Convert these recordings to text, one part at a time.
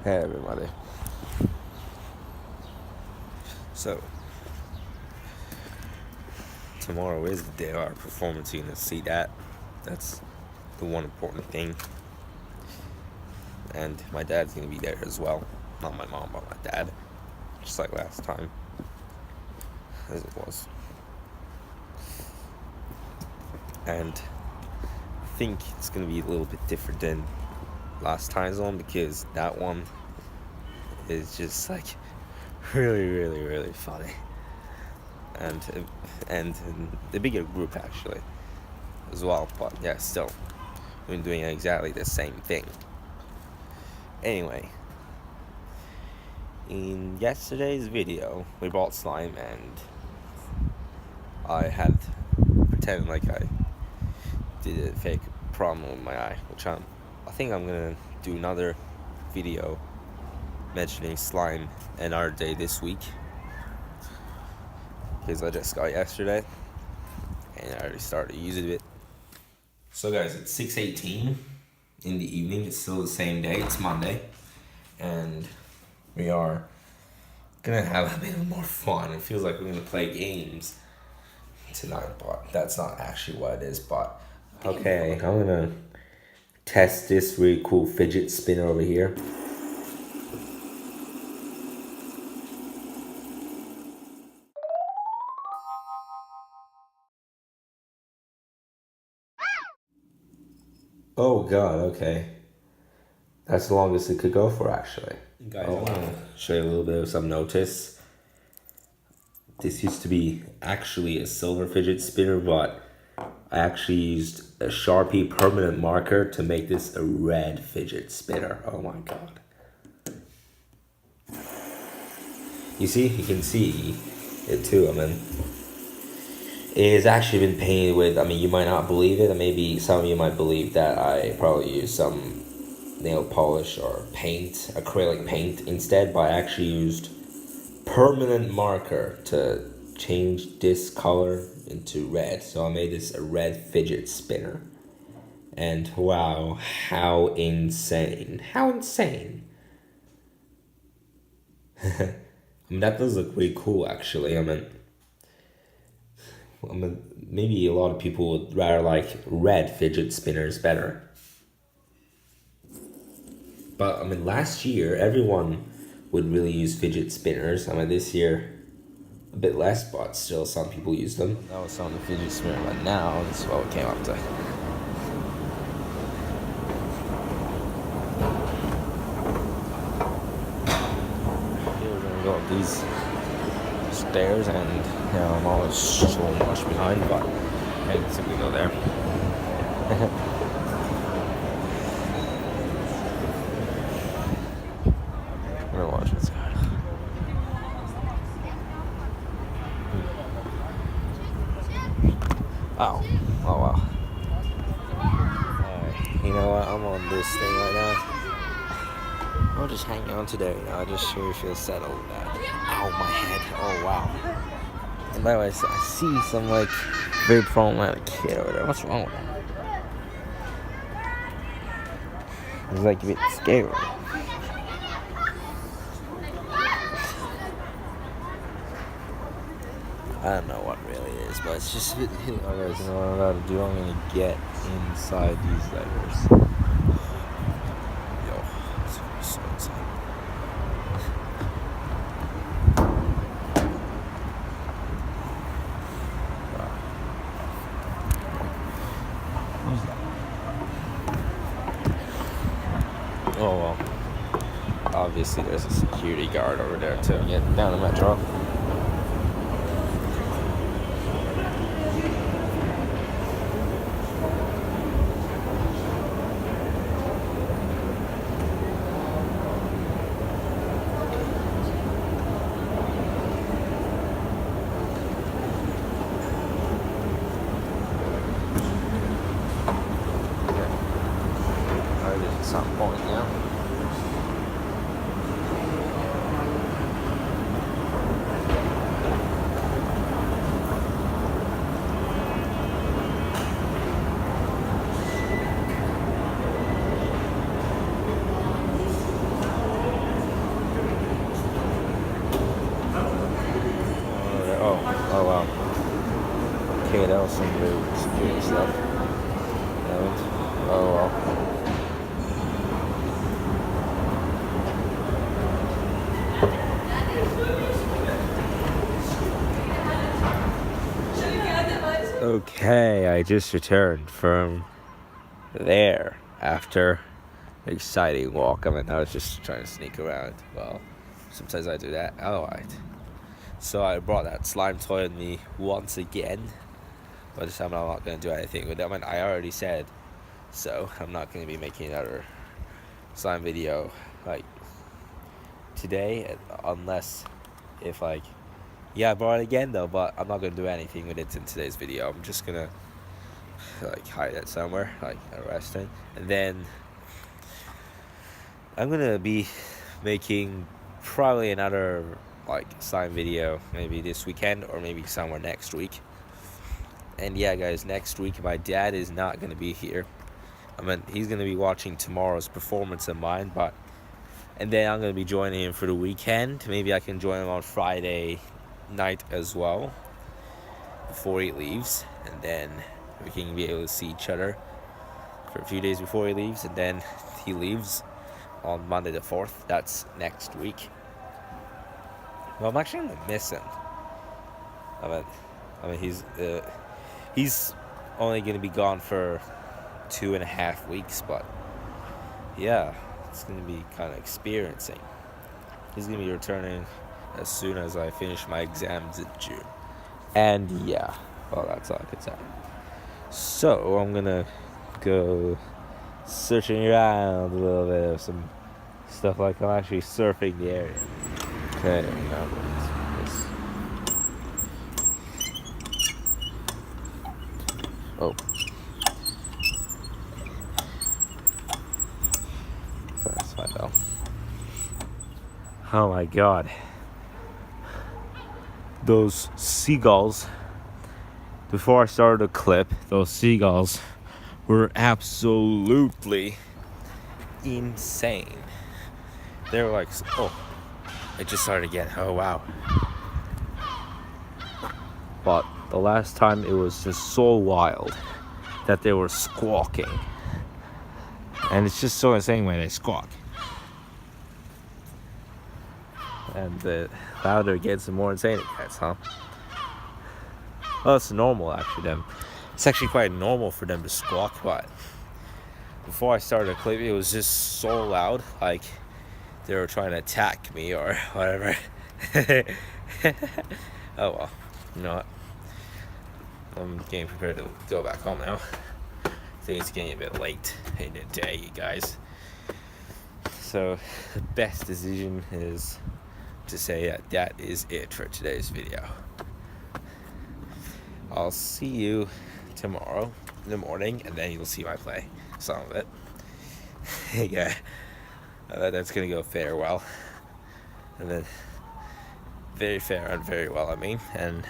Hey everybody. So, tomorrow is the day of our performance. You're gonna see that. That's the one important thing. And my dad's gonna be there as well. Not my mom, but my dad. Just like last time. As it was. And I think it's gonna be a little bit different than last time's one, because that one is just like really funny. And the bigger group actually as well, but yeah, still we're doing exactly the same thing. Anyway, in yesterday's video we bought slime and I had pretended like I did a fake problem with my eye, which I think I'm gonna do another video mentioning slime another day this week, because I just got yesterday and I already started using it. So guys, it's 6:18 in the evening. It's still the same day. It's Monday, and we are gonna have a bit more fun. It feels like we're gonna play games tonight, but that's not actually what it is. But okay, I'm gonna test this really cool fidget spinner over here. Oh god, okay. That's the longest it could go for, actually. Guys, I want to show you a little bit of some notice. This used to be actually a silver fidget spinner, but I actually used a Sharpie permanent marker to make this a red fidget spinner. Oh my god. You see? You can see it too. I mean, it has actually been painted with, you might not believe it, and maybe some of you might believe that I probably used some nail polish or paint, acrylic paint instead, but I actually used permanent marker to change this color into red. So I made this a red fidget spinner. And wow, how insane. How insane. That does look really cool, actually. Maybe a lot of people would rather like red fidget spinners better. But last year everyone would really use fidget spinners. This year a bit less, but still some people use them. That was on the fidget spinner, but now this is what we came up to. Here we're gonna go up these stairs, and I'm always so much behind, but I can simply go there. I'm gonna watch this guy. Oh wow. Alright, you know what? I'm on this thing right now. I'll just hang on today. I just really feel settled with that. Ow, my head. Oh wow. And by the way, I see some very problematic kid over there. What's wrong with him? He's a bit scary. I don't know what really is, but it's just a bit hitting. Alright, you know what I'm about to do? I'm gonna get inside these letters. Yo, it's so inside. Oh well. Obviously there's a security guard over there too. Get down the metro. At some point, yeah. Oh wow. Okay, that was some very secure stuff. And, oh well. Okay, I just returned from there after an exciting walk. I mean, I was just trying to sneak around. Well, sometimes I do that. Alright. So I brought that slime toy with me once again. But this time I'm not going to do anything with it. I mean, I already said so. I'm not going to be making another slime video like today, unless if like, yeah, I brought it again though, but I'm not going to do anything with it in today's video. I'm just going to like hide it somewhere, like a restaurant, and then I'm gonna be making probably another like slime video maybe this weekend or maybe somewhere next week. And yeah guys, next week my dad is not gonna be here. I mean, he's gonna be watching tomorrow's performance of mine, and then I'm gonna be joining him for the weekend. Maybe I can join him on Friday night as well before he leaves, and then we can be able to see each other for a few days before he leaves, and then he leaves on Monday the 4th. That's next week. Well, I'm actually gonna miss him. I mean, he's only gonna be gone for 2.5 weeks, but yeah, it's gonna be kind of experiencing. He's gonna be returning as soon as I finish my exams in June. And yeah, well, that's all I can say. So I'm gonna go searching around a little bit of some stuff, like I'm actually surfing the area. Okay, now this. Oh. That's fine though. Oh my god. Those seagulls, before I started the clip, those seagulls were absolutely insane. They were like, oh, it just started again. Oh wow. But the last time it was just so wild that they were squawking. And it's just so insane when they squawk. And the louder it gets, the more insane it gets, huh? Well, it's normal actually. It's actually quite normal for them to squawk, but before I started the clip, it was just so loud, like they were trying to attack me or whatever. Oh well, you know what? I'm getting prepared to go back home now. I think it's getting a bit late in the day, you guys. So the best decision is to say that is it for today's video. I'll see you tomorrow in the morning, and then you'll see my play, some of it. Yeah, that's gonna go fair well, and then very fair and very well, I mean, and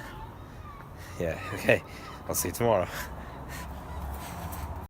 yeah, okay, I'll see you tomorrow.